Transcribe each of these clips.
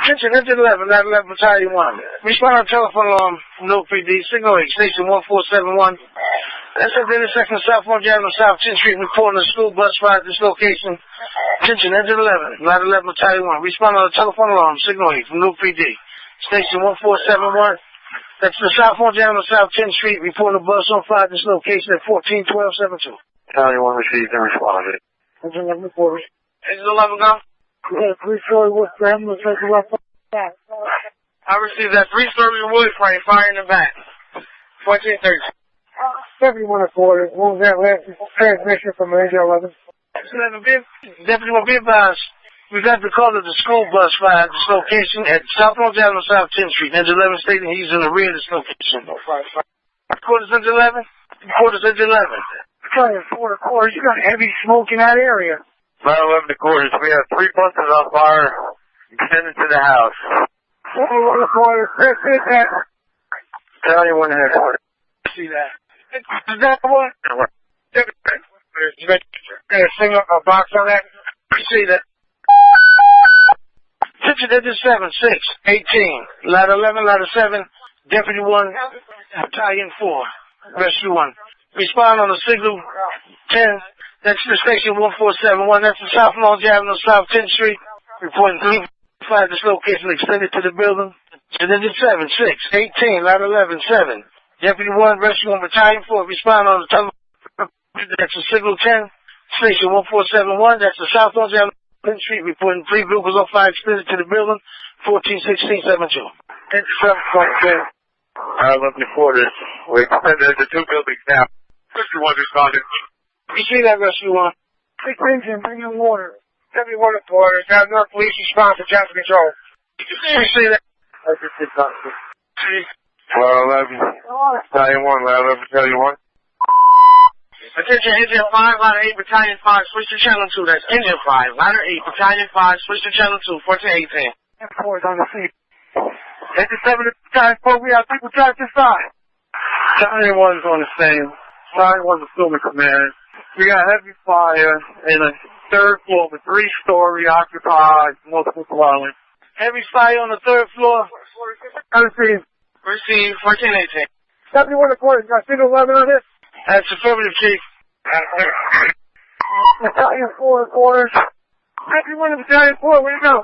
Attention, engine 11, not 11 Battalion 1. Respond on telephone alarm from Newark PD, signal 8, station 1471. That's at the intersection of South Orange Avenue, South 10th Street, reporting a school bus fire at this location. Attention, engine 11, not 11 Battalion 1. Respond on the telephone alarm, signal 8 from Newark PD, station 1471. That's the South Orange Avenue, South 10th Street, reporting a bus on fire at this location at 141272. Battalion 1 received and responded. Engine 11 reported. Engine 11 go. Yeah, 3-story wood frame. Looks like a rough back. I received that 3-story wood frame, fire in the back. 1430. 71 reported. What was that last transmission from Engine 11? Deputy will be advised. We got the call of the school bus fire at this location at South Orange Avenue, South 10th Street. Engine 11 stating he's in the rear of this location. Quarters Engine 11. Quarters Engine 11. Battalion 4 quarters. You got heavy smoke in that area. 911 to quarters. We have 3 buses on fire extended to the house. 41 quarters. Chris, hit that. Battalion 1 headquarters. See that? Is that the one? You got a single box on that? You see that? Attention, engine 7, 6, 18. Ladder 11, ladder 7. Deputy 1, Battalion 4. Rescue 1. Respond on the signal 10. That's the station 1471. That's the South Orange Avenue, South 10th Street. Reporting 3 fire at this location extended to the building. And then 7, 6, 18, ladder 11, 7. Deputy 1, rescue 1, Battalion 4. Respond on the telephone. That's the signal 10. Station 1471. That's the South Orange Avenue, 10th Street. Reporting 3 vehicles on fire extended to the building. 141672. Engine 7.10. 911 to quarters. We extended to 2 buildings now. 51 responded. You see that, rescue 1? 6 engine, bring in water. 71 reporters. Have Newark Police respond to traffic control. You see that? I just did not see. 11. Battalion 1, 11, Battalion 1. Attention, engine 5, ladder 8, Battalion 5, switch to channel 2. That's engine 5, ladder 8, Battalion 5, switch to channel 2, 1418. M4 is on the scene. Engine 7, Battalion 4, we have people trapped inside. Battalion 1's on the same. Battalion 1's a filming command. We got heavy fire in a 3rd floor of a 3-story occupied multiple dwelling. Heavy fire on the 3rd floor. Receive. Receive 1418. 71 reporters. Got signal 11 on this? That's affirmative, Chief. Battalion 4 reporters. 71 Battalion 4, where you go?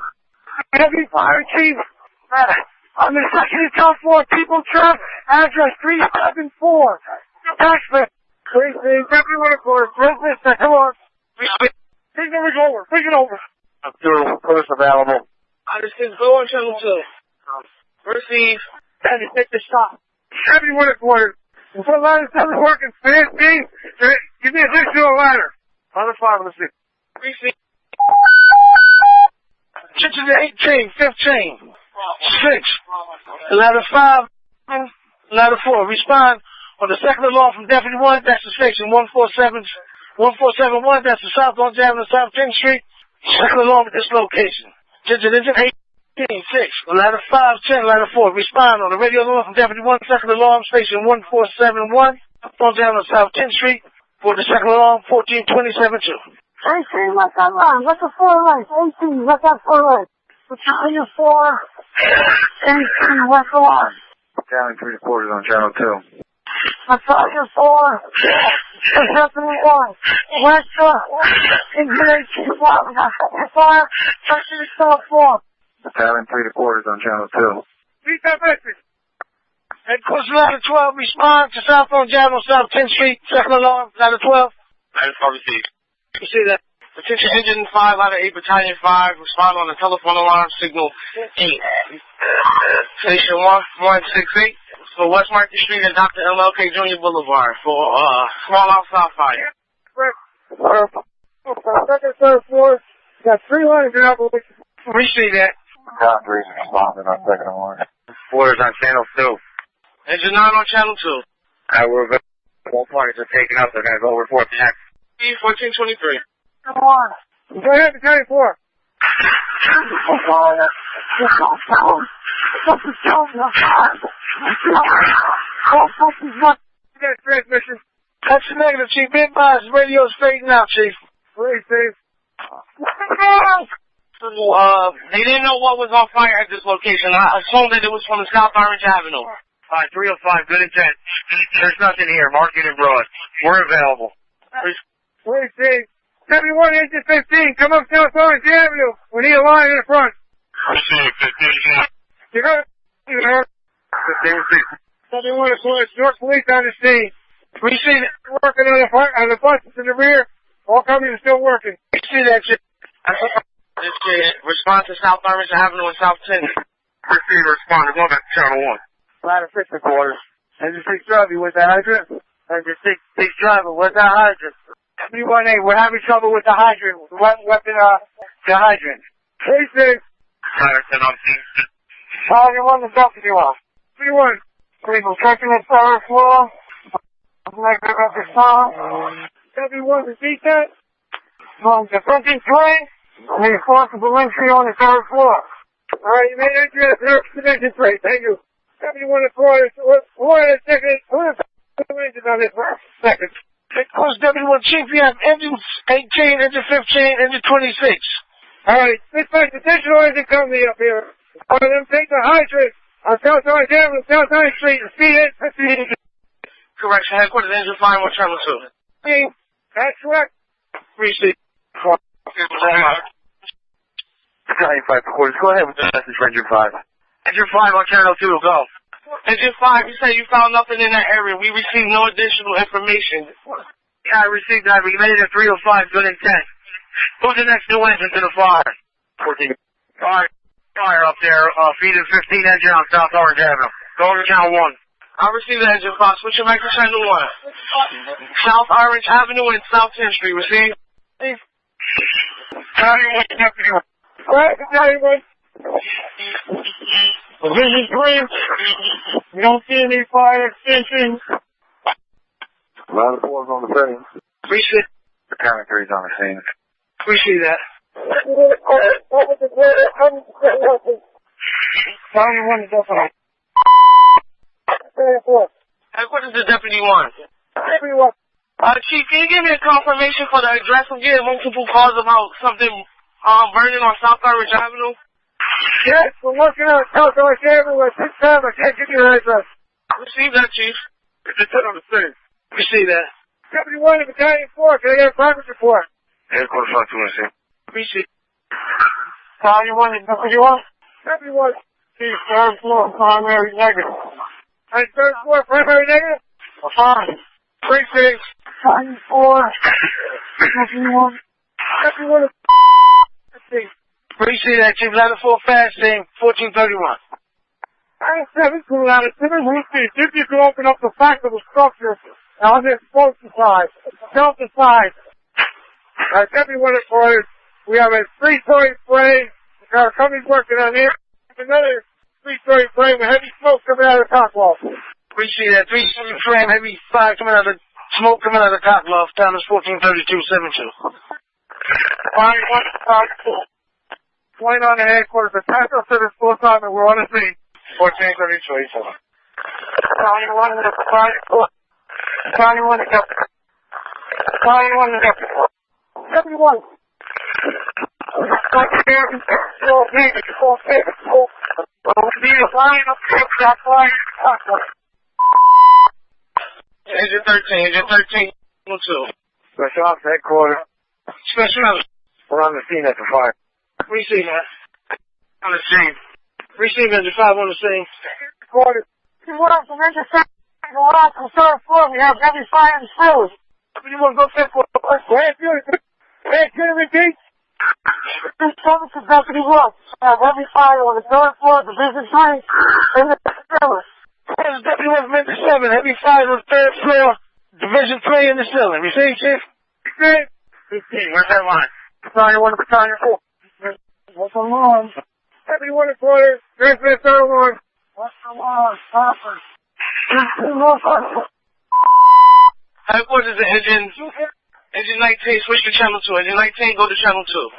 Heavy fire, Chief. I'm in section of top floor, people trapped. Address 374. Taxman. Please, Deputy 1 reporter. Resident, come on. Take it over. Take it over. I'm doing police available. This is go on channel 2. Receive. And you take the shot. Deputy 1 reporter. If the ladder's not working, fast, give me a additional ladder. On the 5, let's see. Receive. Attention to 18, 15, 6, ladder 5, ladder 4. Respond on the second alarm from Deputy 1. That's the station 1471. That's the South Orange Avenue, South 10th Street. Second alarm at this location. Attention, engine 18, 6, ladder 5, 10, ladder 4. Respond on the radio alarm from Deputy 1. Second alarm, station 1471. South Orange Avenue, South 10th Street. For the second alarm, 142072. 18, what's that line? What's the 4 lights? 18, what's that 4 lights? Battalion 4, 18, what's the line? Battalion 3 quarters on channel 2. Battalion 4, Battalion 1, what's the engine 18, what? We got fire, section is still 4. Battalion 3 quarters on channel 2. Read that message. Headquarters ladder 12, respond to South Orange Avenue, South 10th Street. Second alarm, ladder 12. Ladder 12 received. You see that? Attention, engine 5, ladder 8, Battalion 5. Respond on the telephone alarm, signal 8. Station 1168 for West Market Street and Dr. MLK Jr. Boulevard for small outside fire. Second, third floor. Got 3 lines in operation. We see that. Battalion 3 is responding on second alarm. Quarters on channel 2. Engine 9 on channel 2. We're all parties are taken up. They're going to go report back. 1423. Come on. Go ahead, Battalion 4. Transmission. That's the negative, Chief. Be advised, radio straighten out, Chief. Please, Chief. They didn't know what was on fire at this location. I assumed that it was from the South Orange Avenue. Alright, 305, good intent. There's nothing here. Mark it in broad. We're available. Wait, Steve. 71 engine 15, come up South Orange Avenue. We need a line in the front. Receive 15. You heard? 71 is York Police on the scene. We see that working on the buses in the rear. All companies are still working. We see that shit. Response to South Orange Avenue and South 10. Receive, respond. Going back to channel 1. Ladder 6 quarters. Engine 6 driver with the hydrant. Engine 6 driver with the hydrant. 71A, we're having trouble with the hydrant. Weapon, the hydrant. 36. Ladder 10 on scene. Target 1 to deputy 1. 31. People checking the third floor. Negative at the song. Deputy 1 to D-10. The front train. Reinforceable entry on the third floor. Alright, you made entry at the dimension 3. Thank you. Deputy 1 to quarters. Who are the second? Who are the engines on this second? Coast Deputy 1 Chief, you have engine 18, engine 15, engine 26. Alright, dispatch additional engine company up here. One of them take the hydrant on South Orange Avenue, South Orange Street, and speed it 50. Correction, headquarters, engine 5 on channel 2. That's correct. Receive. 95 quarters. Go ahead with the message for engine 5. Engine 5 on channel 2, go. Engine 5, you said you found nothing in that area. We received no additional information. Yeah, I received that. We made it at 305, good intent. Who's the next new engine to the fire? 14. Alright, fire up there, feed in 15 engine on South Orange Avenue. Go to channel 1. I received the engine 5. Switch it back to channel 1. South Orange Avenue and South 10th Street. Receive. Deputy 1. Alright, Deputy 1. Division 3. We don't see any fire extensions. Line of 4's on the scene. We see. County 3's on the scene. We see that. County 1 is definitely. Headquarters to Deputy 1. Deputy 1. Chief, can you give me a confirmation for the address? I'm getting multiple calls about something burning on South Orange Avenue. Yes, we're working on South Orange Avenue at 6 time. I can't give you your address. Receive that, Chief. It's on the scene. We see that. Deputy 1 of Battalion 4, can I get a progress report? Headquarters on 2 on the scene. We see. Battalion 1 is Deputy 1. Deputy 1. Chief, third floor, primary negative. And third floor, primary negative? Fine. 36. Battalion 4. Deputy 1. Deputy 1 is We see that, Chief. Ladder 4 fast team, 1431. I 7 to ladder 7. We see if you can open up the back of the structure on the exposure side, shelter side. Deputy 1 reported, we have a 3-story frame. Our company's working on it. Another 3-story frame with heavy smoke coming out of the top wall. We see that 3-story frame, heavy fire coming out of the smoke coming out of the top loft. Time is 1432.72. Fine, 1, point on the headquarters. The tackle service full time and we're on the scene. 1432. County 1 to County 1 to County 1 to Deputy 1. Engine 13, engine 13, 2. Special Ops headquarters. Special Ops. We're on the scene at the fire. We see that. On the scene. Receive engine 5 on the scene. Headquarters. What else? I'm engine 7. Go out to the third floor. We have heavy fire in the sewers. You want to go fifth floor? Can you repeat? This service is Deputy 1. Have heavy fire on the third floor, Division 3, in the ceiling. This is Deputy 1 from engine 7. Heavy fire on the third floor, Division 3 in the ceiling. Receive, Chief? 15. Where's that line? Battalion 1 to Battalion 4. What's the line? Deputy 1 reporter. Transmit third one. What's the line? Stopper. Headquarters is engine 19, switch to channel 2. Engine 19, go to channel 2.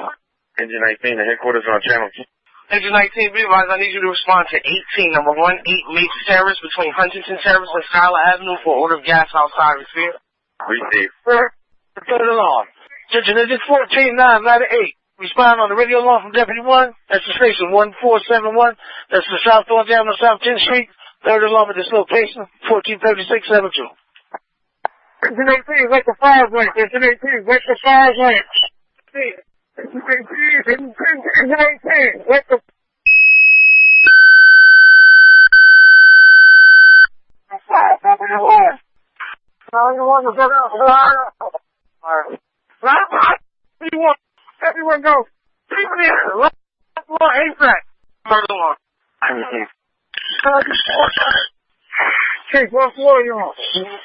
Engine 19, the headquarters are on channel 2. Engine 19, be advised, I need you to respond to 18, number 18 Maple Terrace between Huntington Terrace and Schuyler Avenue for order of gas outside. Receive? Receive. Sir, turn it on. Engine 14, 9, ladder 8. Respond on the radio alarm from Deputy 1. That's the station 1471. That's the South Orange Avenue, South 10th Street. Third alarm at this location, 143672. Station 18, let the fires light. Station 18, let the fires light. Station 18, let the fire light. Everyone go. People in here. Last floor, ASAP. Third alarm. Chief, what floor are you on?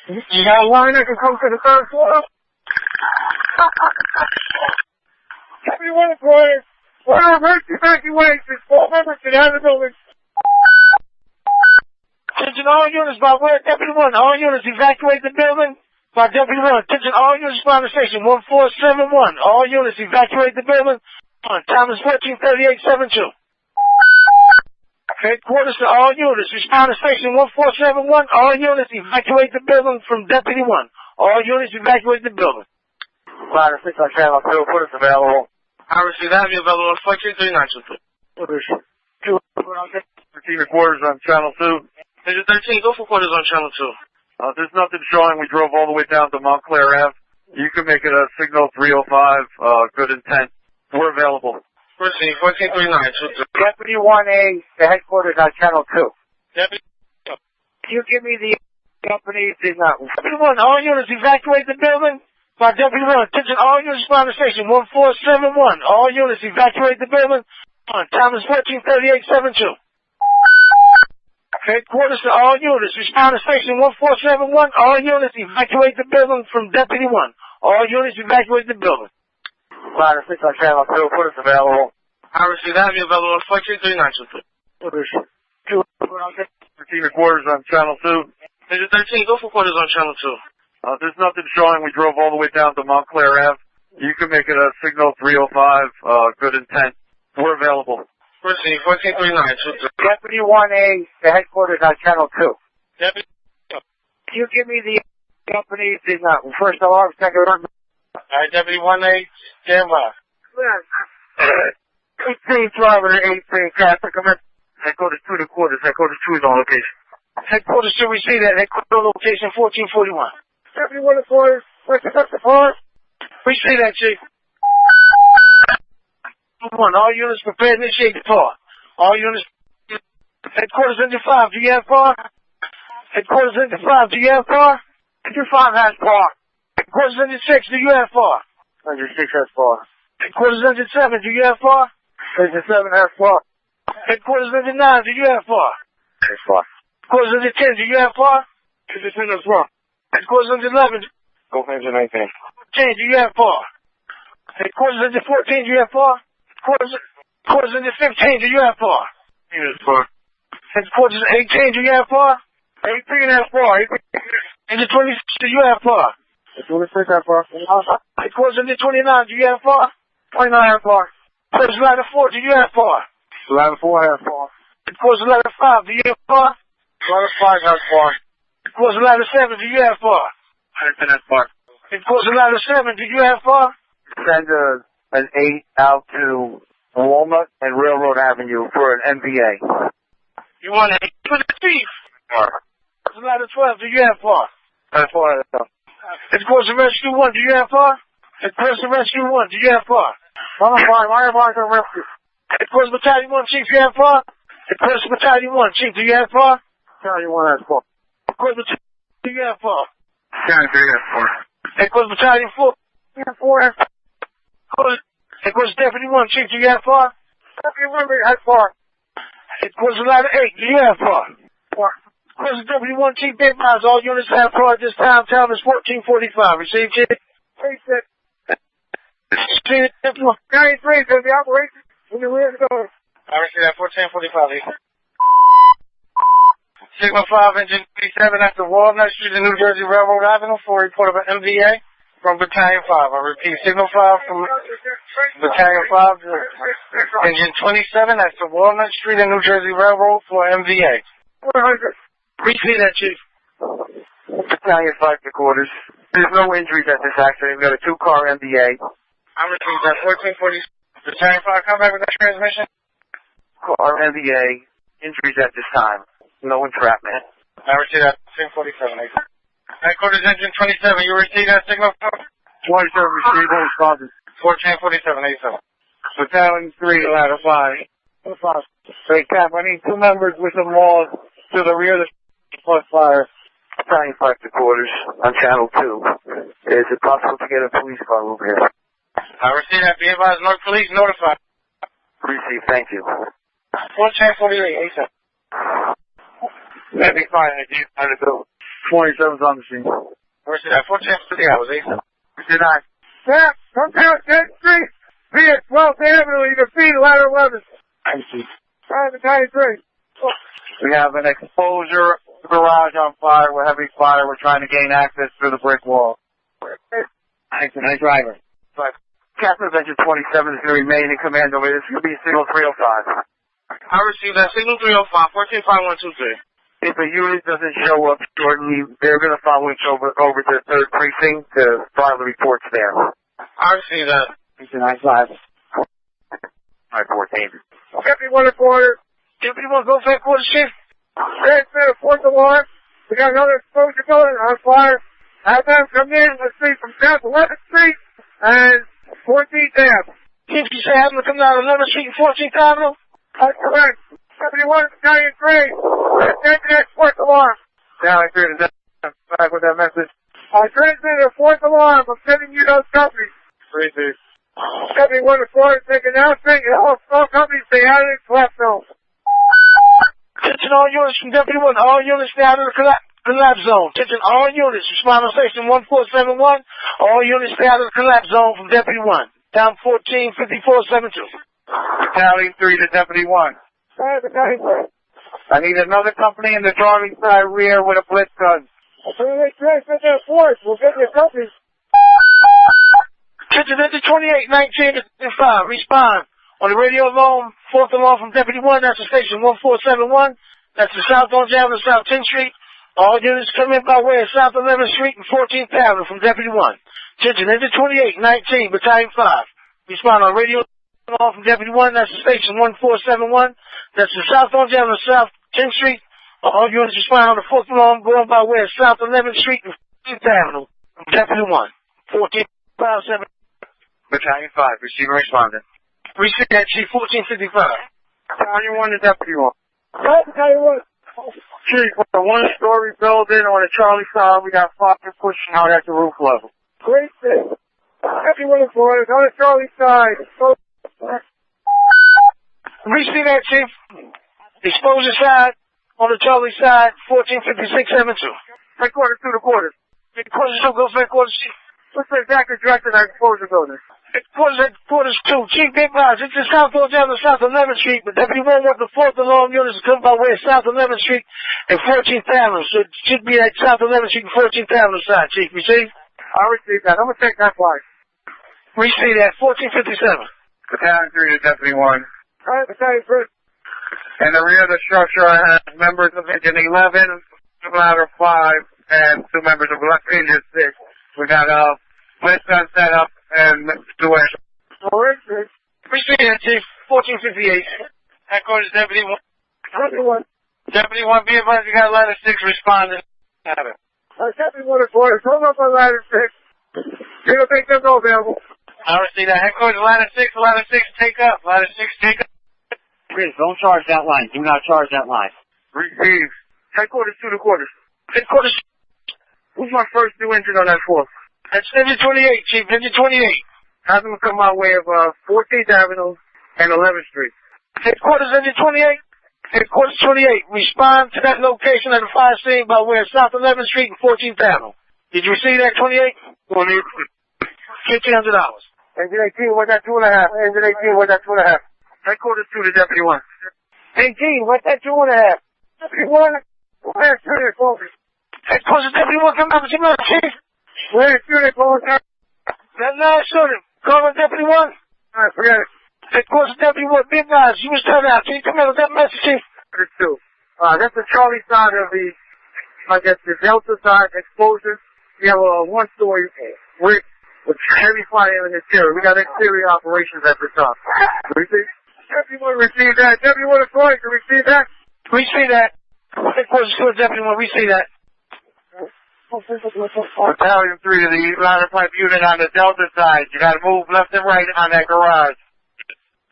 You got a line that can come to the third floor? Everyone employees, whatever emergency evacuation, 4 members get out of the building. Attention all units by word Deputy 1. All units evacuate the building by Deputy 1. Attention all units respond to station 1471. All units evacuate the building. Time is 143872. Headquarters to all units. Respond to station 1471. All units evacuate the building from Deputy 1. All units evacuate the building. Ladder 6 on channel 2. What is available? FireSceneAudio available on flight 33922. What is it? 13 quarters on channel 2. Major 13, go for quarters on channel 2. There's nothing showing. We drove all the way down to Montclair Ave. You can make it a signal 305, good intent. We're available. First scene, 143922. Deputy 1A, the headquarters on channel 2. Deputy. Can you give me the company signal? Deputy 1, all units evacuate the building by Deputy 1. Attention all units respond to station 1471. All units evacuate the building. Time is 143872. Headquarters to all units. Respond to station 1471. All units evacuate the building from Deputy 1. All units evacuate the building. Ladder 6 on channel 2. What is available? FireSceneAudio available on flight 33922. What is it? 13 quarters on channel 2. Major 13, go for quarters on channel 2. There's nothing showing. We drove all the way down to Montclair Ave. You can make it a signal 305, good intent. We're available. First scene, 143922. Deputy 1A, the headquarters on channel 2. Deputy. Can you give me the company signal? First alarm, second alarm. Alright, Deputy 1A, stand by. 18 driver, 18 traffic, come in. Headquarters 2 to quarters, headquarters 2 is on location. Headquarters 2, we see that. Headquarters location 1441. Deputy 1 employees, what's the floor? We see that, Chief. 1, all units prepare to initiate the tour. All units. Headquarters engine 5, do you have car? Headquarters engine 5, do you have car? Engine 5 has car. Headquarters engine 6, do you have car? Engine 6 has car. Headquarters engine 7, do you have car? Engine 7 has car. Headquarters engine 9, do you have car? Has car. Headquarters engine 10, do you have car? Engine 10 has car. Headquarters engine 11, Go for engine 19. 10, do you have car? Headquarters engine 14, do you have car? Headquarters engine 15, do you have car? Yes, car. Headquarters 18, do you have car? 18 has car. Engine 26, do you have car? Engine 26 has car. Headquarters engine 29, do you have car? 29 has car. Headquarters ladder 4, do you have car? Ladder 4 has car. Headquarters ladder 5, do you have car? Ladder 5 has car. Headquarters ladder 7, do you have car? Ladder 10 has car. Headquarters ladder 7, do you have car? Send an 8 out to Walnut and Railroad Avenue for an MVA. You want an 8 for the Chief? Headquarters ladder 12, do you have car? That's why I know. Headquarters rescue 1, do you have car? Headquarters rescue 1, do you have car? I'm fine. Why am I going to rescue? Headquarters battalion 1, Chief, do you have car? Headquarters battalion 1, Chief, do you have car? Battalion 1 has car. Headquarters battalion, do you have car? Battalion 3 has car. Headquarters battalion 4. Yeah, 4 has car. Headquarters deputy 1, Chief, do you have car? Deputy 1 has car. Headquarters ladder 8, do you have car? Car. Headquarters deputy 1, Chief, big miles, all units have car at this time. Time is 1445. Received, Chief? Received. Received, deputy 1. Battalion 3 is going to be operation. When the wheels go. I received that 1445. Sigma 5, engine 37, that's the Walnut Street and New Jersey Railroad Avenue for a report of an MVA from Battalion 5. I repeat, Signal 5 from Battalion 5, engine 27, that's the Walnut Street and New Jersey Railroad for MVA. 100. Repeat that, Chief. Battalion 5 to quarters. There's no injuries at this accident. We've got a 2-car MVA. I received that 1440. Battalion 5, come back with that transmission. Car MBA, injuries at this time. No entrapment. I received that. 1047. Headquarters engine 27. You received that signal? 27 received, no responses. 1447, 87. Battalion 3, ladder 5. Hey, Cap, I need 2 members with some walls to the rear of the plus fire. Battalion 5 to quarters on channel 2. Is it possible to get a police car over here? I received that. Be advised, North Police notified. Received, thank you. 1448, 87. That'd be fine, I do. I go. 27's on the scene. I received that. 1450 hours, 87. Denied. Cap, come down 10th Street. Be at 12th Avenue, you can feed ladder 11. I see. Battalion 3. We have an exposure garage on fire. We're having fire. We're trying to gain access through the brick wall. Nice driver. But Captain Adventure 27 is going to remain in command over. This is going to be signal 305. I received that. Signal 305, 145123. If a unit doesn't show up shortly, they're going to follow each over to the 3rd precinct to file the reports there. I received that. Nice driver. 514. Deputy 1 at quarter. Deputy 1, go for headquarters, Chief. Transmit a 4th alarm. We got another exposure building on fire. Have them come in, let's see, from South 11th Street and 14th Ave. Chief, you say have them come down 11th Street and 14th Avenue? That's correct. Deputy 1, Battalion 3. Attention at 4th alarm. Now I hear the back with that message. I transmitted a 4th alarm. I'm sending you those companies. 3-2. Deputy 1 at quarter, take announcement. All companies stay out of the collapse zone. Attention all units from Deputy 1. All units stay out of the collapse zone. Attention all units. Respond on station 1471. All units stay out of the collapse zone from Deputy 1. Down 145472. Battalion 3 to Deputy 1. I need another company in the Charlie side rear with a blitz gun. Transmit their force. We'll get your companies. Attention, 2819 to 5. Respond. On the radio alarm, 4th alarm from Deputy 1, that's the station 1471. That's the South Orange Avenue, South 10th Street. All units come in by way of South 11th Street and 14th Avenue from Deputy 1. Attention, 2819, Battalion 5. Respond on radio alarm from Deputy 1, that's the station 1471. That's the South Orange Avenue, South 10th Street. All units respond on the 4th alarm going by way of South 11th Street and 14th Avenue from Deputy 1. 1457. Battalion 5, receiver respondent. Receive that, Chief, 1455. Battalion 1 to Deputy 1. Battalion 1. Chief, we're a 1-story building on the Charlie side. We got fire pushing out at the roof level. Great thing. Deputy 1 employees on the Charlie side. Receive that, Chief. Exposure side on the Charlie side, 145672. Headquarters to the quarters. Headquarters 2, go for headquarters, Chief. What's the exact address of that exposure building? Headquarters 2, Chief Big Boss. It's in South Orange Avenue, South 11th Street, but Deputy 1 want the 4th alarm units to come by way of South 11th Street and 14th Avenue. So it should be at South 11th Street and 14th Avenue side, Chief. Receive? I received that. I'm going to take that flight. Receive that, 1457. Battalion 3 to Deputy 1. All right, Battalion 3. In the rear of the structure, I have members of Engine 11, Ladder 5, and 2 members of Engine 6. We got a blitz gun set up and 2 air. Receive that, Chief, 1458. Headquarters Deputy 1. Deputy 1, be advised you got Ladder 6 responding. Have it. Deputy 1 reporters, hold up on Ladder 6. You don't think they're available? I receive that. Headquarters Ladder 6, take up. Ladder 6, take up. Please, don't charge that line. Do not charge that line. Receive. Headquarters to the quarters. Headquarters. Who's my first new engine on that force? That's Engine 28, Chief. Engine 28. Have them come my way of 14th Avenue and 11th Street. Headquarters Engine 28. Headquarters 28. Respond to that location at the fire scene by way of South 11th Street and 14th Avenue. Did you receive that 28? $1,500. Engine 18, what's that 2.5? Engine 18, what's that 2.5? Headquarters 2 to Deputy 1. 18, what's that 2.5? Deputy 1, where's 2 to focus? Headquarters Deputy 1, come out with your man, Chief. Where's 2 to focus? That last shooting. Call on Deputy 1. Alright, forget it. Headquarters Deputy 1, be advised. You was turned out. Can you come in with that message, Chief? Headquarters 2. That's the Charlie side of the, I guess, the Delta side exposure. We have a 1-story brick with heavy fire in the interior. We got exterior operations at this time. Receive? Deputy 1, receive that. Deputy 1 authority, can we receive that? We see that. Headquarters 2, Deputy 1, we see that. Battalion 3 to the ladder pipe unit on the Delta side. You gotta move left and right on that garage.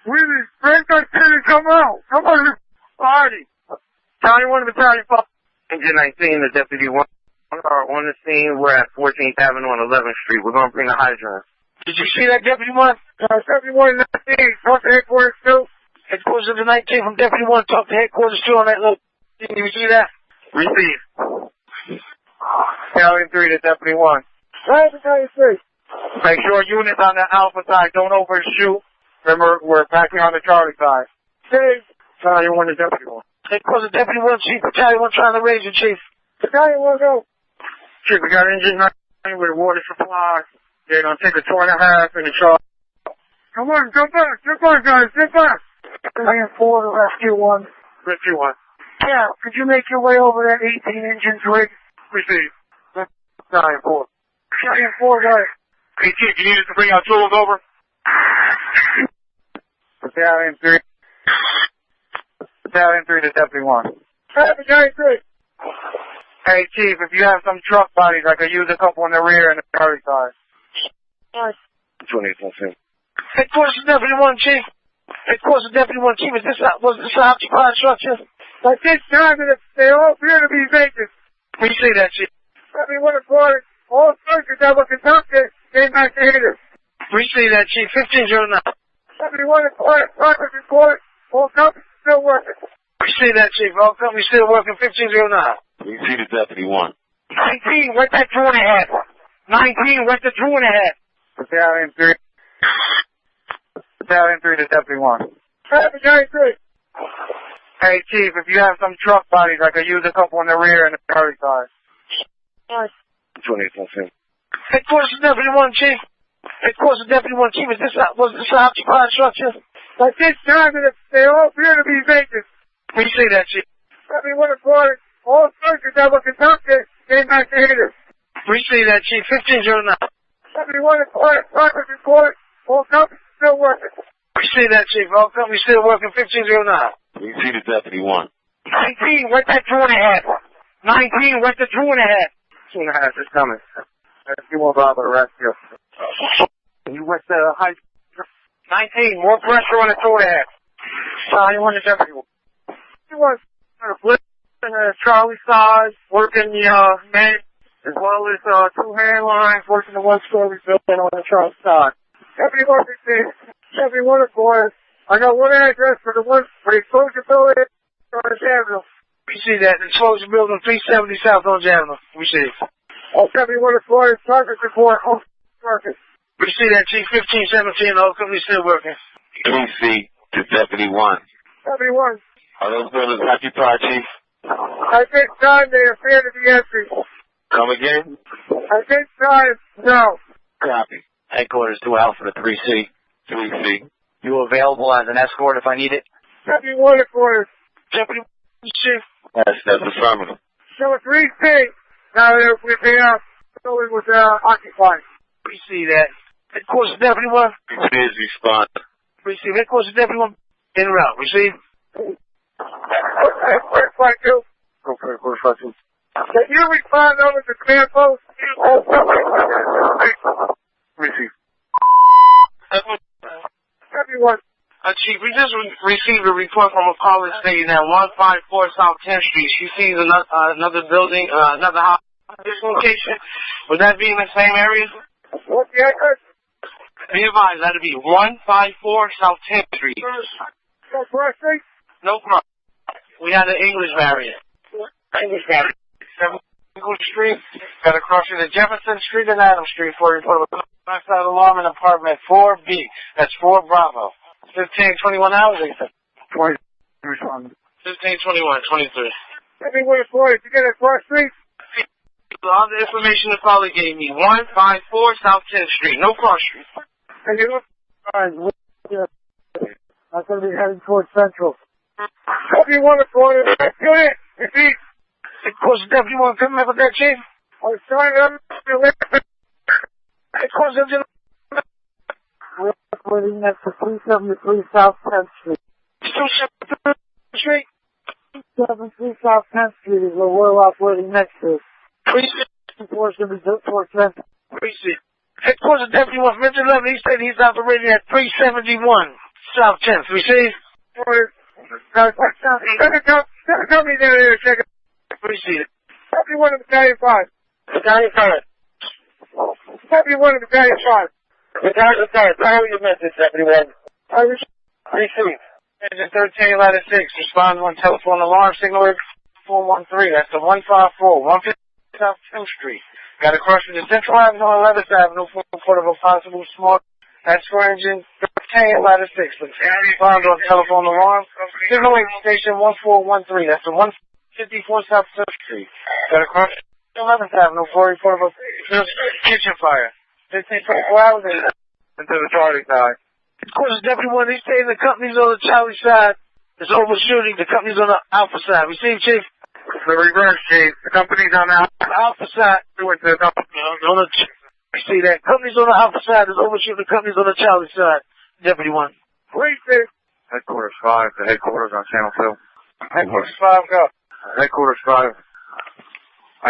Really, break that pin and come out. Come on, party. Battalion 1 to Battalion 5. Engine 19, the Deputy 1 are on the scene. We're at 14th Avenue on 11th Street. We're gonna bring the hydrant. Did you see that, Deputy 1? Deputy 1 19, talk to headquarters 2. Headquarters of the 19 from Deputy 1, talk to headquarters 2 on that little. Did you see that? Receive. Battalion 3 to Deputy 1. Battalion 3. Make sure units on the Alpha side don't overshoot. Remember, we're packing on the Charlie side. Chief. Battalion 1 to Deputy 1. Headquarters of Deputy 1, Chief. Battalion 1 trying to raise you, Chief. Battalion 1 go. Chief, we got engine 9 with water supply. They're gonna take a 2.5 in the truck. Come on, jump back, guys, jump back. Battalion 4 to Rescue 1. Rescue 1. Yeah, could you make your way over that 18 engine rig? Receive. Battalion 4. Battalion 4, got it. Hey, Chief, you need us to bring our tools over? Battalion 3. Battalion 3 to Deputy 1. Battalion 3. Hey, Chief, if you have some truck bodies, I could use a couple in the rear and the Charlie side. Nice. 28. Headquarters of Deputy 1, Chief. Headquarters of Deputy 1, Chief. Was this an occupied structure? At this time, they all appear to be vacant. We see that, Chief. Deputy 1 reported all searches that were conducted came back negative. We see that, Chief. 1509. Deputy 1 reported progress report. All companies still working. We see that, Chief. All companies still working. 1509. We see the Deputy 1. 19, went that 2.5. 19, went the 2.5. Battalion 3. Battalion 3 to Deputy 1. Battalion 3. Hey, Chief, if you have some truck bodies, I could use a couple in the rear and the Charlie side. Nice. 28. Headquarters of Deputy 1, Chief. Headquarters of Deputy 1, Chief. Was this an occupied structure? At this time, they all appear to be vacant. We see that, Chief. Deputy 1 reported all searches that were conducted came back negative. We see that, Chief. 1509. Deputy 1 reported progress report. All companies still working. We see that, Chief. All companies still working. 1509. We see the Deputy 1. 19, went that 2.5. 19, went the 2.5. 2.5 is coming. You won't bother to rescue. You went to high. 19, more pressure on the 2.5. You want to Deputy 1. He was on a blitz in the Charlie side, working the man, as well as 2 hand lines, working the 1-story building on the Charlie side. Deputy 1 received. Deputy 1 reported. I got one address for the exposure building on Avenue. We see that. Exposure building 370 South Orange Avenue. We see it. Deputy 1 reported. Progress report. All working. We see that, Chief. 1517. All companies still working. We see the Deputy 1. Deputy 1. Are those buildings occupied, Chief? At this time, they appear to be empty. Come again? At this time, no. Copy. Headquarters to Alpha to 3C. 3C. You available as an escort if I need it? Deputy 1 reported. Deputy 1, Chief. That's affirmative. Number 3C. Now, the building was occupied. We see that. Headquarters Deputy 1. Please respond. We see Headquarters Deputy 1 en route. We see. Okay, 452. Go for it, 452. Can you respond over to command post? Receive. Deputy 1. Chief, we just received a report from a caller stating that 154 South 10th Street, she sees another building, another house at this location. Would that be in the same area? What's the address? Be advised, that'd be 154 South 10th Street. No cross street? No problem. We had an English variant. English variant. 7 English Street. Got to cross to Jefferson Street and Adams Street for a report of a backside alarm in apartment 4B. That's 4 Bravo. 1521 hours, they said. 20. Respond. 1521, 23. Deputy 1 reported. You get a cross street? All the information the caller gave me. 154 South 10th Street. No cross street. And you look. I'm going to be heading towards Central. Deputy 1 reported. Unit, repeat. Of course, Deputy 1 coming up with that, Chief. I was trying to Headquarters engine. Waiting next to 373 South 10th Street. 273 Street. 273 South 10th Street is where we're operating next to. 364 is going to be towards Center. 3C. Headquarters Deputy 1 from Engine 11. He said he's operating at 371 South 10th. Receive. Company down here, check it. 3C. Deputy 1 of Battalion 5. Battalion 5. Deputy 1 of Battalion 5. Battalion 5. How your message, Deputy 1? I was 3C. Engine 13, ladder 6. Respond on telephone alarm signal 413. That's the 154. 150 South 10th Street. Got to cross from the Central Avenue and 11th Avenue for a possible small. That's for engine 13, ladder 6. Respond on telephone alarm. Signaling station 1413. That's the 154 South 10th Street. Got to cross 11th Avenue for a kitchen fire. 15, 24 hours into the Charlie side. Of course, Deputy 1, he's saying the company's on the Charlie side. It's overshooting. The company's on the Alpha side. Receive, Chief. It's the reverse, Chief. The company's on the Alpha side. with the See that? Company's on the Alpha side. It's overshooting. The company's on the Charlie side. Deputy 1. Wait there. Headquarters 5, the headquarters on Channel 2. Headquarters 5, go. Headquarters 5.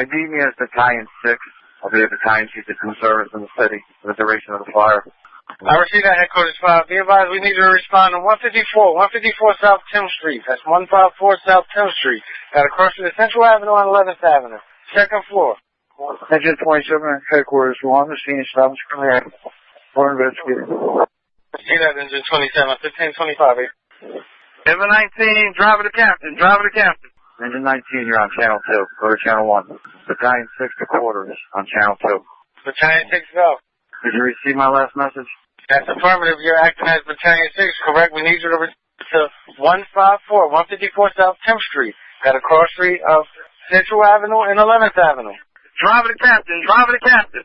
ID me as Battalion 6. I'll be a battalion chief of crew service in the city for the duration of the fire. I received that, Headquarters 5. Be advised, we need you to respond on 154 South 10th Street. That's 154 South 10th Street. Got to cross to the Central Avenue and 11th Avenue. Second floor. Engine 27, Headquarters 1. The scene establishment clear. For investigating. See that, Engine 27, 1525. Engine 19, driver to captain, driver to captain. Engine 19, you're on Channel 2. Go to Channel 1. Battalion 6 to quarters on Channel 2. Battalion 6, go. Did you receive my last message? That's affirmative. You're acting as Battalion 6, correct? We need you to 154 South 10th Street. Got a cross street of Central Avenue and 11th Avenue. Driver to captain, driver to captain.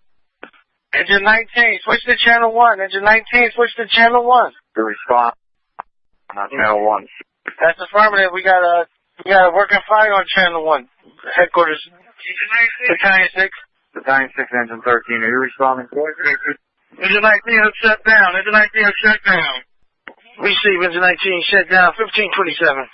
Engine 19, switch to Channel 1. Engine 19, switch to Channel 1. To respond on Channel 1. That's affirmative. We got a working fire on Channel 1. Headquarters. Battalion 6. Battalion 6, Engine 13, are you responding? Engine 19 has shut down, engine 19 has shut down. Receive, Engine 19, shut down, 1527.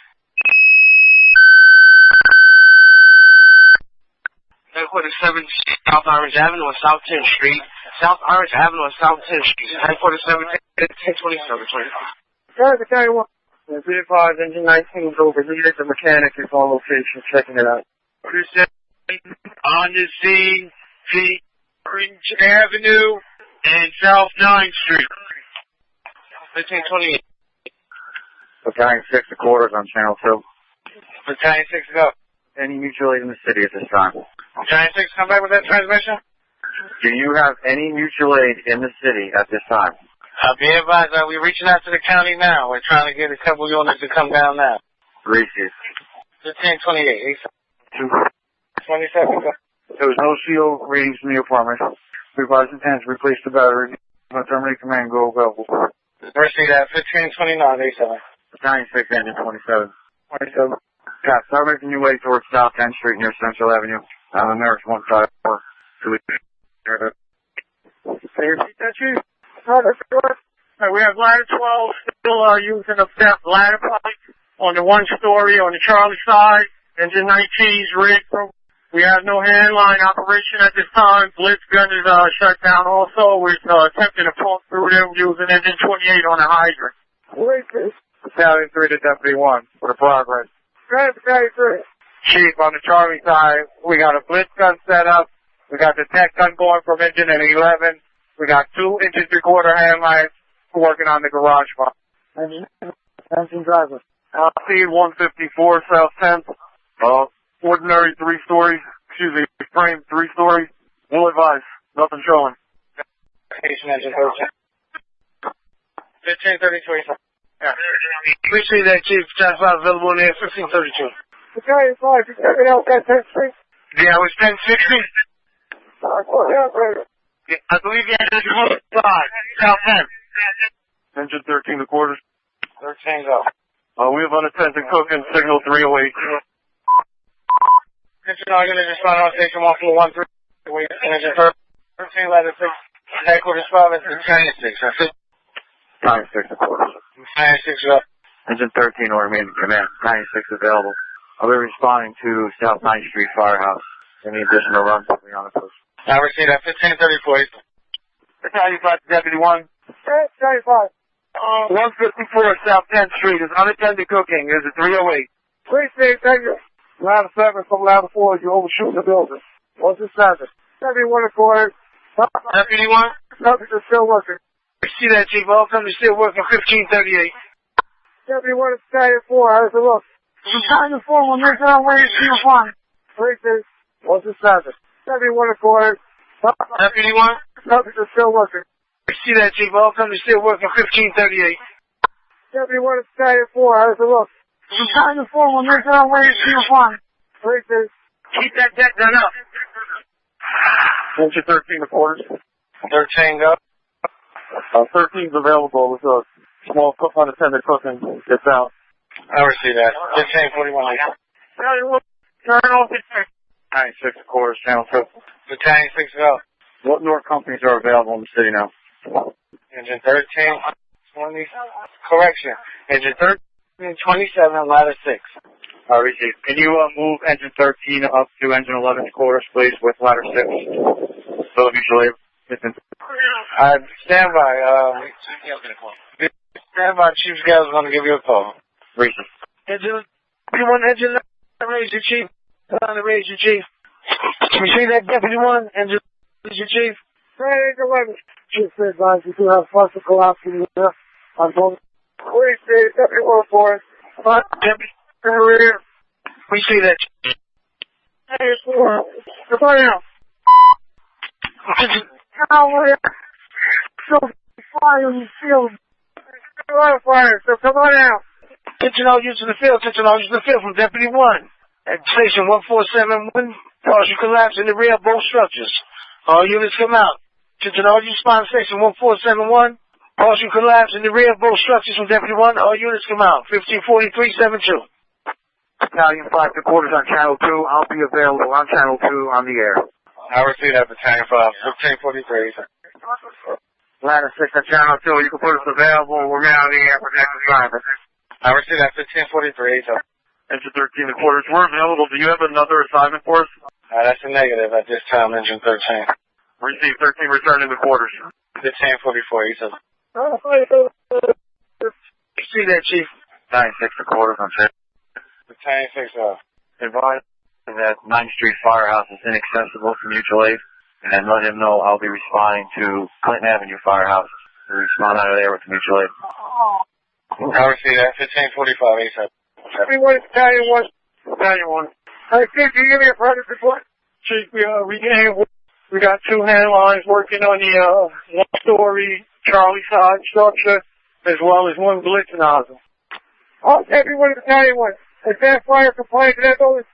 Headquarters 7, South Orange Avenue and South 10th Street. South Orange Avenue and South 10th Street. Headquarters 7, 1027. Sorry, Battalion 1. Be advised, Engine 19 is overheated. The mechanic is on location checking it out. On the scene, Orange Avenue and South 9th Street. 1528. Battalion 6 to quarters on Channel 2. Battalion 6, go. Any mutual aid in the city at this time? Battalion 6, come back with that transmission. Do you have any mutual aid in the city at this time? Be advised that we're reaching out to the county now. We're trying to get a couple units to come down now. Receive. 1528. 27, go. There was no CO readings from the apartment. We advised intends to replace the battery. Terminate command, go available. Receive that, 1529, 87. Battalion 6, Engine 27. 27. Cap, start making your way towards South 10th Street near Central Avenue. On the nearest 154. Can you repeat that, Chief? We have ladder 12 still using a step ladder pipe on the one story on the Charlie side. Engine 19's rigged. We have no handline operation at this time. Blitz gun is shut down also. We're attempting to pump through them using engine 28 on the hydrant. Wait, please. Battalion 3 to Deputy 1 for the progress. Right, Battalion 3. Chief, on the Charlie side, we got a blitz gun set up. We got the tech gun going from engine at 11. We got 2 inches 3/4 handlines working on the garage bar. Engine driver. Speed 154 South 10th. Ordinary 3 stories. Excuse me, frame 3 stories. We'll advise. Nothing showing. Station engine 13. 1532. Yeah. Appreciate that, Chief. Channel 5 available in there, 1532. Battalion 5, you check it out, that 10th Street. Yeah, it was 1060. I believe you had engine 5, South 10. Engine 13 to quarters. 13 go. We have unattended cooking, signal 308. Engine, I'm going to just run on station 1413. Engine 13, ladder 6. Headquarters 5 at Battalion 6. That's it. Battalion 6 and quarters. Battalion 6 up. Engine 13 or remaining command. Battalion 6 available. I'll be responding to South 9th Street Firehouse. Any additional runs will be on the post. I received that 1534. Battalion 5 Deputy 1. Battalion 5. 154 South 10th Street is unattended cooking. There's a 308. Please stay, thank you. Ladder 7 from ladder 4, you're overshooting the building. What's the status? Deputy 1 recorded. Deputy 1? Nothing is still working. I see that, Chief. All companies still working 1538. Deputy 1 is Battalion 4, how's it look? Battalion 4, we're making our way to your farm. Please stay. What's the status? Deputy 1 recorded. Deputy 1? Nothing is still working. I see that, Chief. All companies still working 1538. Deputy 1 is Battalion 4, how's it look? Battalion 4, we're making our way to your farm. Please stay. Keep that deck done up. Engine 13 and quarters. 13 go. 13's available with a small cook unattended cooking. It's out. I received that. 1541. Battalion 1, turn off the check. Battalion 6 and quarters, channel 2. Battalion 6 go. What Newark companies are available in the city now? Engine 13, 20, correction. Engine 13 and 27, ladder 6. Receive. Can you move engine 13 up to engine 11 quarters, please, with ladder 6? So the mutual aid. Stand by. Stand by. Chief Scales is going to give you a call. Receive. Engine, you want engine 9, raise your chief. 9, raise your chief. Can you see that, Deputy 1? Engine, raise your chief. Battalion 11. Chief, be advised, we do have partial collapse in the air on both. Please stay, Deputy 1 for us. Deputy, rear. We see that. Battalion 4. Goodbye now. So fire in the field. A lot of fire, so come on out. Attention all users in the field. Attention all users in the field from Deputy 1. At station 1471, partial collapse in the rear of both structures. All units come out. Attention all users respond to station 1471, partial collapse in the rear of both structures from Deputy 1. All units come out. 154372. Battalion 5 to quarters on channel 2. I'll be available on channel 2 on the air. I received that, Battalion 5. 1543. Ladder 6 on channel 2. You can put us available. We're on the air for next assignment. I received that, 1543. Engine 13 and quarters. We're available. Do you have another assignment for us? That's a negative at this time, engine 13. Receive 13, return in the quarters. 1544. See that, Chief? 9-6 and quarters on channel. Battalion 6 Advise that 9th Street Firehouse is inaccessible for mutual aid, and let him know I'll be responding to Clinton Avenue Firehouse to respond out of there with the mutual aid. I received that, 1545. Everyone is Battalion 1. Battalion 1. Hey, Chief, can you give me a progress report? Chief, we got 2 hand lines working on the one-story Charlie side structure, as well as 1 glitch nozzle. Oh, everyone is Battalion 1. Is that fire compliant to that building?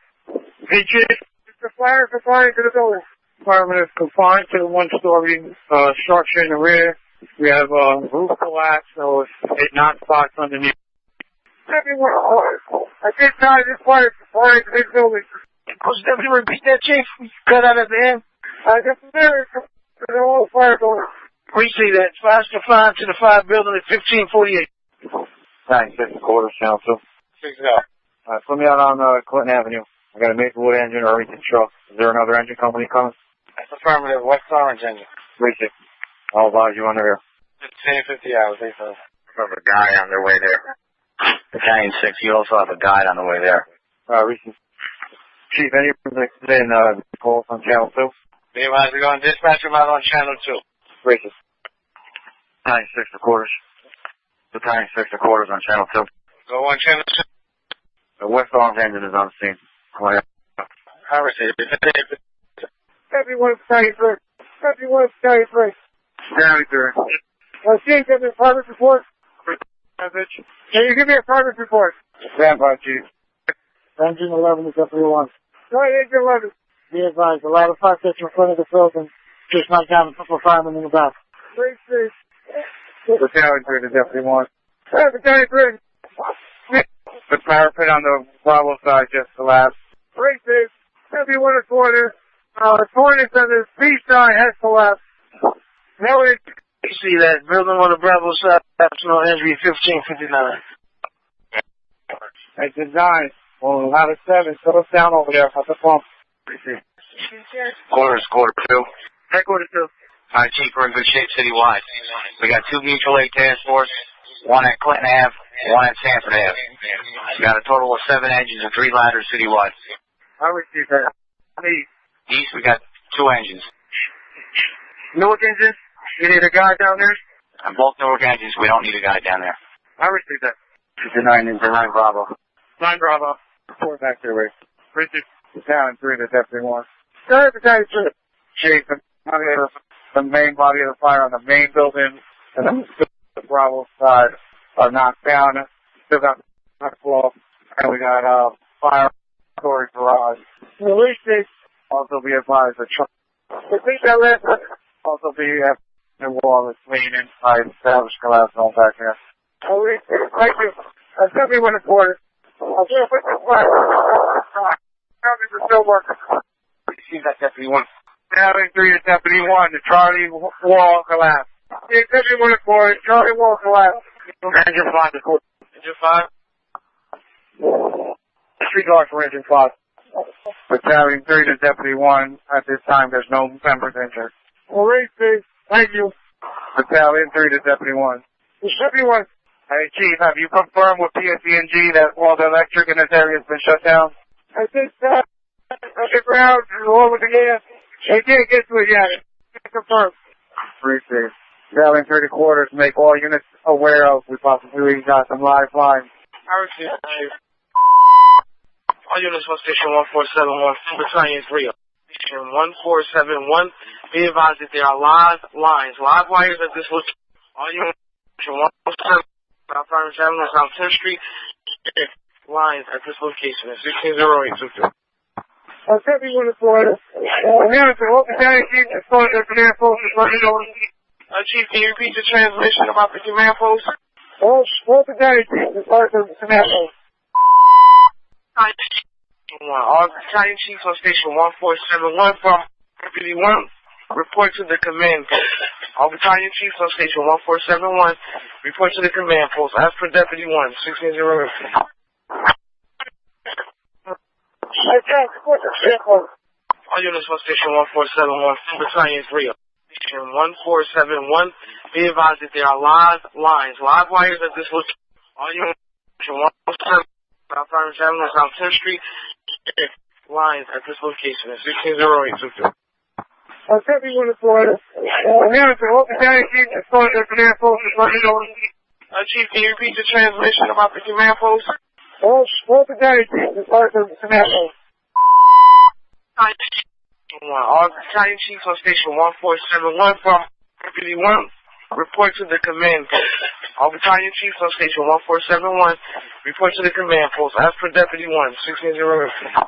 Hey, Chief. Is the fire compliant to the building? Fireman is confined to the one-story structure in the rear. We have roof collapse, so it's 8 spots underneath. Everyone, I did tell you this fire compliant to this building. Could you repeat that, Chief? Cut out at the end. Just a minute. There's all the fire going. We see that. Fire's confined to the fire building at 1548. 9-6 quarters, channel 2. 6 out. Put me out on Clinton Avenue. I got a Maplewood engine or Remington truck. Is there another engine company coming? That's affirmative. West Orange engine. Receive. I'll advise you on the air. 1550 hours. They said. We have a guide on their way there. Battalion 6, you also have a guide on the way there. Receive. Chief, any in calls on channel 2? Meanwhile, we're going to dispatch them out on channel 2. Receive. Battalion 6 to quarters. Battalion 6 to quarters on channel 2. Go on channel 2. The West Orange engine is on the scene. Come on. I received it. Everyone is Battalion 3. Everyone is Battalion 3. Battalion 3. Chief, give me a progress report. Can you give me a progress report? Stand by, Chief. Engine 11 is up 1. Go ahead, engine 11. Be advised, the ladder 5 sits in front of the building. Just knocked down a couple of firemen in the back. Please. Battalion 3 to Deputy 1. Battalion 3. The parapet on the Bravo side just collapsed. Everyone is quarter. The cornice on the B side has collapsed. Now we see that building on the Bravo side, no entry 1559. Exit 9. Well, ladder 7. Settle down over there at the pump. Quarter 2. Headquarters 2. Alright, Chief, we're in good shape citywide. We got 2 mutual aid task force, 1 at Clinton Ave, 1 at Sanford Ave. We got a total of 7 engines and 3 ladders citywide. I received that. East, we got 2 engines. Newark engines? You need a guy down there? On both Newark engines, we don't need a guy down there. I received that. It's a 9 into 9 Bravo. 9 Bravo. 4 back there, Ray. Richard. Down 3 to Deputy 1. Sorry for that, sir. Chief, the main body of the fire on the main building and then the Bravo side are knocked down. Still got knocked off. And we got fire storage garage. Release this. Also be advised the truck. Repeat that last one. Also be the wall is clean inside established collapse all back there. Release this. Thank you. I'll tell me when it's ordered. I'll do it with the fire. Tell me the still working. See that Deputy 1. Having 3 to Deputy 1, the Charlie wall collapse. The Deputy 1 is ordered. Charlie wall collapse. Engine 5 is cool. Engine 5? Disregard for engine 5. Battalion 3 to Deputy 1. At this time, there's no members injured. Release this. Thank you. Battalion 3 to Deputy 1. Deputy 1. Hey, Chief, have you confirmed with PSE&G that all the electric in this area has been shut down? I think that underground along with the gas. They can't get to it yet. Confirmed. Appreciate it. Battalion 3 to quarters, make all units aware of. We possibly got some live lines. I received that. All units on station 1471, Battalion 3. Station 1471. Be advised that there are live lines, live wires at this location. All units on 147, South Orange Avenue, South 10th Street. Lines at this location at 1608. I'll tell you when it's ordered. Here is the local county chief as far as the command post is running over. Chief, can you repeat the transmission about the command post? Local county chief as far as the command post. All battalion chiefs on station 1471 from Deputy 1, report to the command post. All battalion chiefs on station 1471, report to the command post. As per Deputy 1, 1608. All units on station 1471, Battalion 3. Station 1471, be advised that there are live lines, live wires at this location. All units on 147, South Orange Avenue, South 10th Street. Lines at this location at 1608. I'll tell you when it's ordered. Here is the local county chief as far as the command post is running over. Chief, can you repeat the transmission about the command post? Local county chief as far as the command post. All battalion chiefs on station 1471 from Deputy 1, report to the command post. All battalion chiefs on station 1471, report to the command post. As per Deputy 1, 1608.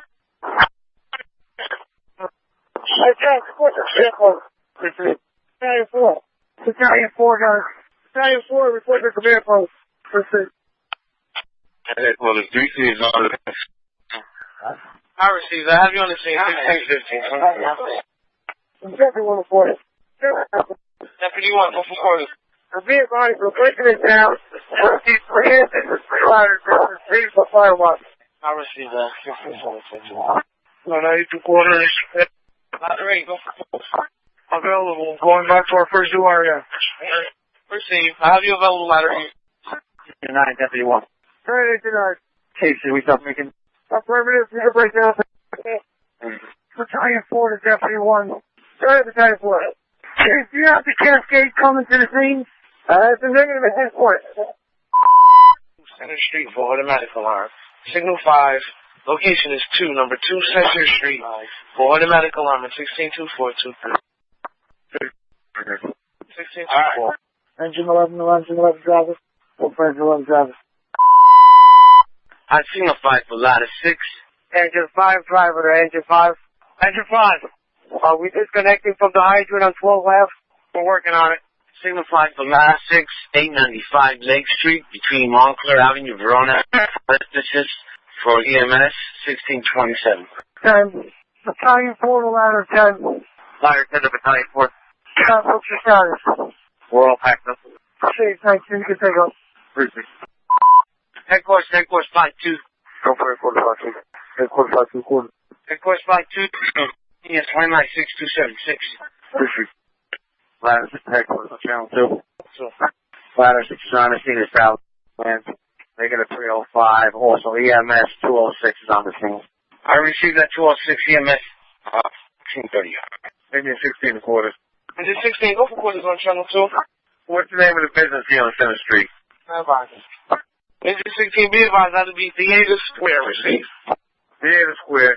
Battalion 4. Battalion 4, guys. Battalion 4, report to the command post. Proceed. Well, the 3C is on the... I received that. I have you on the scene. 1615. Deputy 1 reported. Deputy 1, go for quarters. The vehicle for breaking it down. These 3 incidents required for fire watch. I received that. 92 quarters. Ladder 8, go for quarters. Available. Going back to our first due area. Receive. I have you available, ladder 8. 9, Deputy 1. Ready tonight. Casey, we stop making... Affirmative, you can break down. Battalion 4 to Deputy 1. Sorry, Battalion 4. Do you have the cascade coming to the scene? It's a negative at this point. Center Street for automatic alarm. Signal 5. Location is 2, number 2 Center Street for automatic alarm at 162423. 1624. Engine 11, engine 11 drivers. Engine 11 drivers. I signal 5 for ladder 6. Engine 5 driver to engine 5. Engine 5. Are we disconnecting from the hydrant on 12 left? We're working on it. Signal 5 for ladder 6, 895 Lake Street between Montclair Avenue, Verona. This for EMS, 1627. 10. Battalion 4 to ladder 10. Ladder 10 to Battalion 4. What's your status? We're all packed up. Shade 19, you can take off. Briefly. Headquarters, flight 2. Go for headquarters, flight 2. Headquarters, flight 2, quarter. Headquarters, flight 2. Yes, 296-276. Briefly. Ladder 6 headquarters on channel 2. So, Ladder 6 trying to see the south land. Negative 305. Also, EMS 206 is on the scene. I received that 206 EMS. 1630. Maybe 16 quarters. And the 16, go for quarters on channel 2. What's the name of the business here on Center Street? Is it 16 be advised that'll be Theater Square, receive. Theater Square.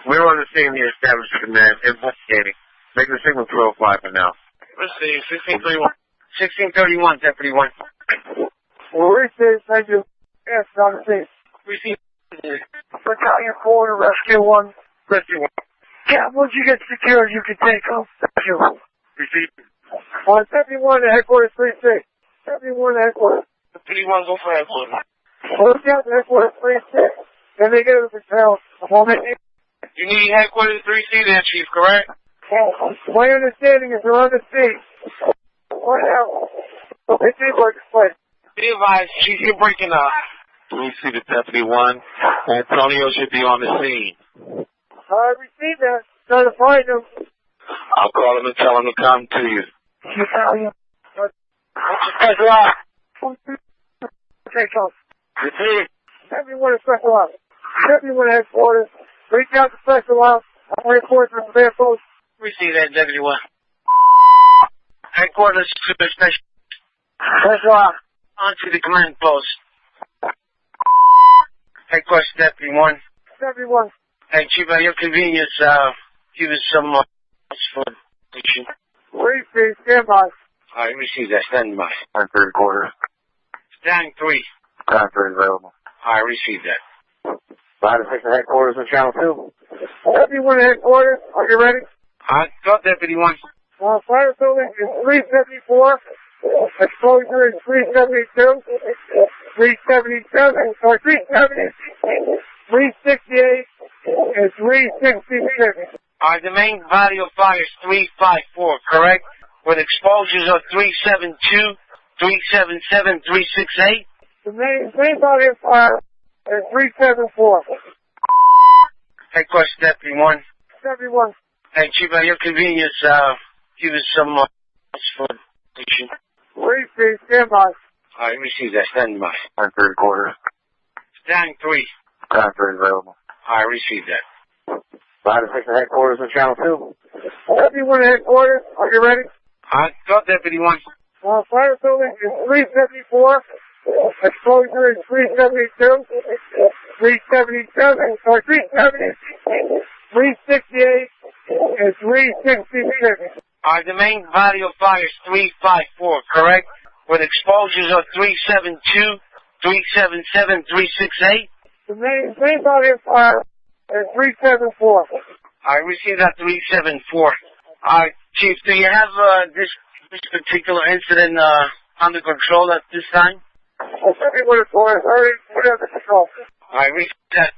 We're on the scene here, established command, investigating. Make the signal 205 for now. Receive, 1631. 1631, Deputy 1. Well, receive, thank you. Yes, on the scene. Receive. Battalion 4 to Rescue 1. Rescue 1. Yeah, once you get secured, you can take off. Thank you. Receive. On 71 to headquarters 36. 71 to headquarters. Deputy 1, go for headquarters. Look out to headquarters 36. Then they get to the hotel. You need headquarters 3C there, Chief, correct? My understanding is they're on the scene. What hell? It's Newark place. Be advised, Chief, you're breaking up. We see the Deputy 1. Antonio should be on the scene. I received that. Trying to find them. I'll call him and tell him to come to you. Italian. What's your special op? Take off. Receive. Everyone is special ops. Everyone headquarters. Reach out to special ops. I'll report from their post. Receive that, Deputy 1. Headquarters to the station. Special ops. On to the command post. Headquarters, Deputy 1. Everyone. Hey, Chief, at your convenience, give us some for station. Receive. Stand by. I received that. Stand by. Time 3 quarters. Stand 3. Time 3 available. I received that. Ladder 6 headquarters on channel 2. Everyone headquarters. Are you ready? Go, Deputy 1. Fire building is 374. Exposure is 372. 377. Or 370. 368 and 366. The main body of fire is 354, correct? With exposures of 372, 377, 368. The main body of fire is 374. Headquarters, Deputy 1. Everyone. Hey, Chief, at your convenience, give us some for station. Receive. Stand by. I received that. Stand by. Time 3 quarters. Stand 3. Time 3 available. I received that. Ladder 6 headquarters on channel 2. Everyone headquarters. Are you ready? Go, Deputy 1. Fire building is 374. Exposure is 372. 377. Or 370. 368 and 366. The main body of fire is 354, correct? With exposures of 372, 377, 368. The main body of fire is 374. I received that 374. Chief, do you have this particular incident under control at this time? Everyone is already put under control. I received that.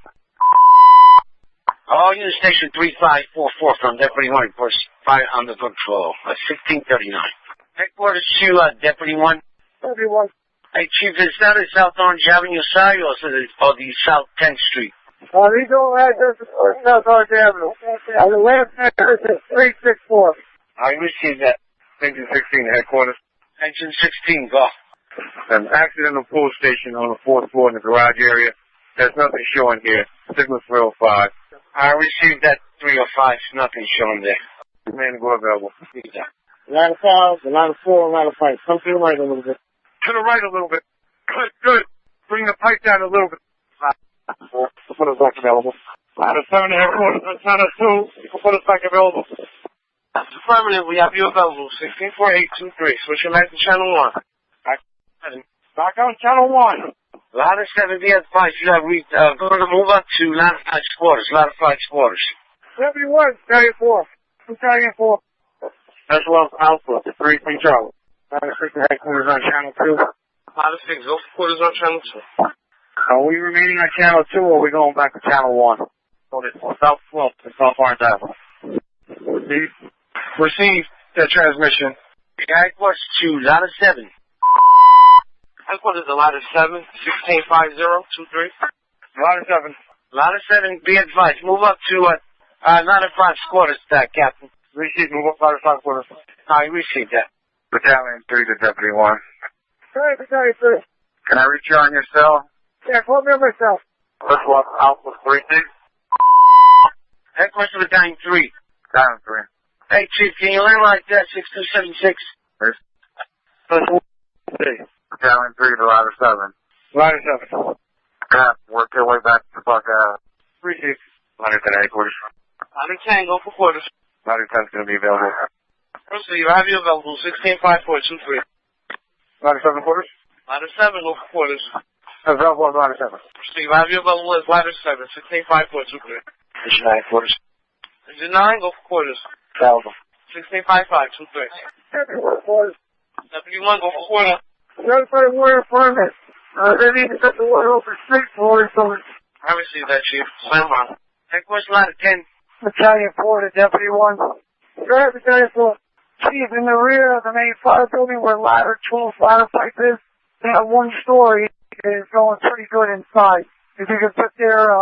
All unit station 3544 from Deputy 1 reports fire under control at 1639. Headquarters to Deputy 1. Everyone. Hey, Chief, is that a South Orange Avenue side or the South 10th Street? These all addresses are South Orange Avenue. The last address is 364. I received that. Engine 16 headquarters. Engine 16, go. An accident on pool station on the 4th floor in the garage area. There's nothing showing here. Signal 305. I received that 305. Nothing showing there. Command go available. Ladder 5, ladder 4, ladder 5. Come to the right a little bit. To the right a little bit. Good, good. Bring the pipe down a little bit. Put us back available. Ladder 7 headquarters on channel 2. Put us back available. Affirmative, we have you available. 164823. Switching back to channel 1. Back on channel 1. Ladder 7 be advised. You have going to move up to ladder 5 quarters. Ladder 5 quarters. 71, Battalion 4. Battalion 4. As well as Alpha, 3 from Charlie. Ladder 6 headquarters on channel 2. Ladder 6, go for quarters on channel 2. Are we remaining on channel 2 or are we going back to channel 1? So it's South 12 to South Orange Avenue. Receive. that transmission. Headquarters to ladder 7. Headquarters to ladder 7, 165023. Ladder 7. Ladder 7, be advised. Move up to ladder 5 quarters, Captain. Receive, move up ladder 5 quarters. I received that. Battalion 3 to Deputy 1. Sorry, Battalion 3. Can I reach you on your cell? Yeah, call me on myself. First one, Alpha 3. Headquarters to Battalion 3. Battalion 3. Hey, Chief, can you learn like that? 6276. First, Battalion 3 to ladder 7. Ladder 7. Yeah, work your way back to fuck Receive. Ladder 10 headquarters. Ladder 10, go for quarters. Ladder 10 is going to be available. First, you have you available. 165423. Ladder 7 quarters. Ladder 7, go for quarters. Available on ladder 7. So you have you available as ladder 7, 165423. Mission 9 quarters. Engine 9, go for quarters. Available. 165523. Deputy 1, go for quarter. Notify water department. They need to set the water open straight for it, so I received that, Chief. Stand by. Headquarters ladder 10. Battalion 4 to Deputy 1. Right, Battalion 4. Chief, in the rear of the main fire building where ladder 12 ladder pipe is, they have one story. It's going pretty good inside. If you can put their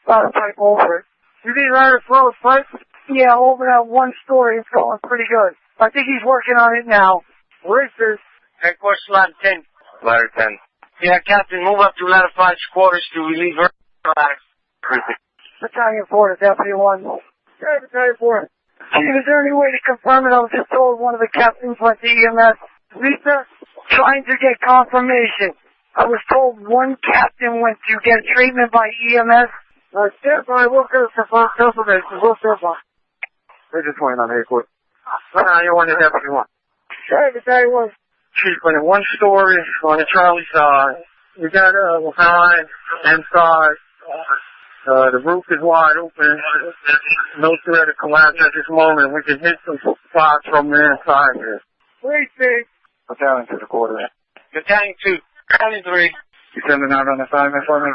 ladder pipe over it. You need ladder 12 pipe? Yeah, over that one story, it's going pretty good. I think he's working on it now. Where is this? Headquarters ladder 10. Ladder 10. Yeah, Captain, move up to ladder 5 quarters to relieve her ladder. Battalion 4 to Deputy 1. Yeah, Battalion 4. Chief, is there any way to confirm it? I was just told one of the captains went to EMS. Lisa, trying to get confirmation. I was told one captain went to get treatment by EMS. Stand by, we'll get confirmation. We'll stand by. We're just waiting on the headquarters. You want to Deputy 1. Sorry, Battalion 1. Chief, on the one story on the Charlie side, we got behind, inside. The roof is wide open. No threat of collapse at this moment. We can hit some spots from the inside here. Please, Chief. Battalion 2 to quarters. Battalion 2, Battalion 3. You sending out on assignment for me?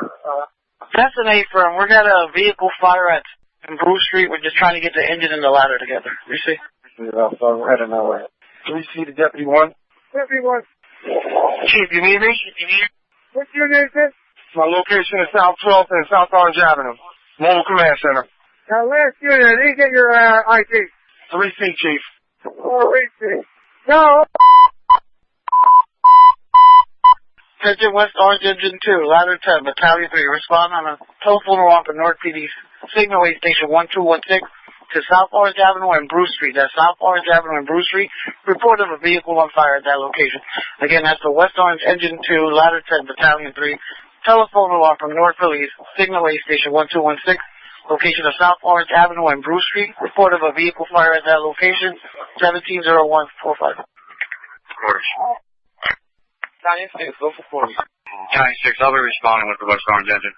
That's an A-firm. We got a vehicle fire at Bruce Street. We're just trying to get the engine and the ladder together. You see? Yeah, so we're heading that way. 3C to Deputy 1. Deputy 1. Chief, you need me? What's your name, sir? My location is South 12th and South Orange Avenue. Mobile Command Center. Now, last unit, I didn't get your ID. 3C, Chief. Oh, wait, Chief. No. Engine West Orange Engine 2, Ladder 10, Battalion 3. Respond on a telephone alarm from North PD Signal Way Station 1216 to South Orange Avenue and Bruce Street. That's South Orange Avenue and Bruce Street. Report of a vehicle on fire at that location. Again, that's the West Orange Engine 2, Ladder 10, Battalion 3. Telephone alarm from North Philly's Signal Way Station 1216. Location of South Orange Avenue and Bruce Street. Report of a vehicle fire at that location. 170145. Quarters. Battalion 6, go for quarters. Battalion 6, I'll be responding with the West Orange engine.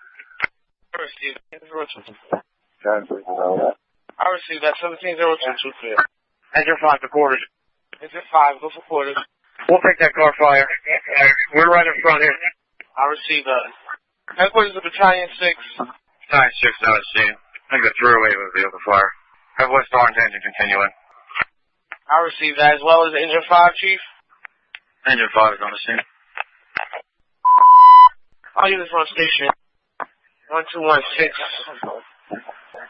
First, Steve. Battalion 3 to all that. I received that 170223. Engine 5 to quarters. Engine 5, go for quarters. We'll take that car fire. We're right in front here. I received that. Headquarters of Battalion 6. Battalion 6 out of scene. I think the throughway with the vehicle fire. Have West Orange engine continuing. I received that as well as Engine 5, Chief. Engine 5 is on the scene. I'll use this on station. 1216.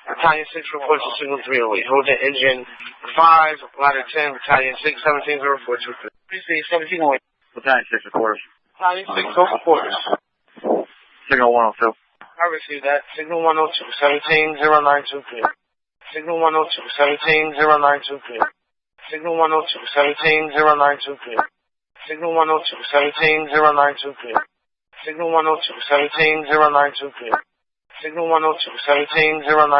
Battalion 6 reports to Signal 308. Hold the Engine 5, Ladder 10, Battalion 6, 170423. Please see 1708. Battalion 6 to quarters. Battalion 6, go for quarters. Signal 102. I received that. Signal 102, 170923. Signal 102, 170923. Signal 102, 170923. Signal 102, 170923. Signal 102, 170923. Signal 102, 170923.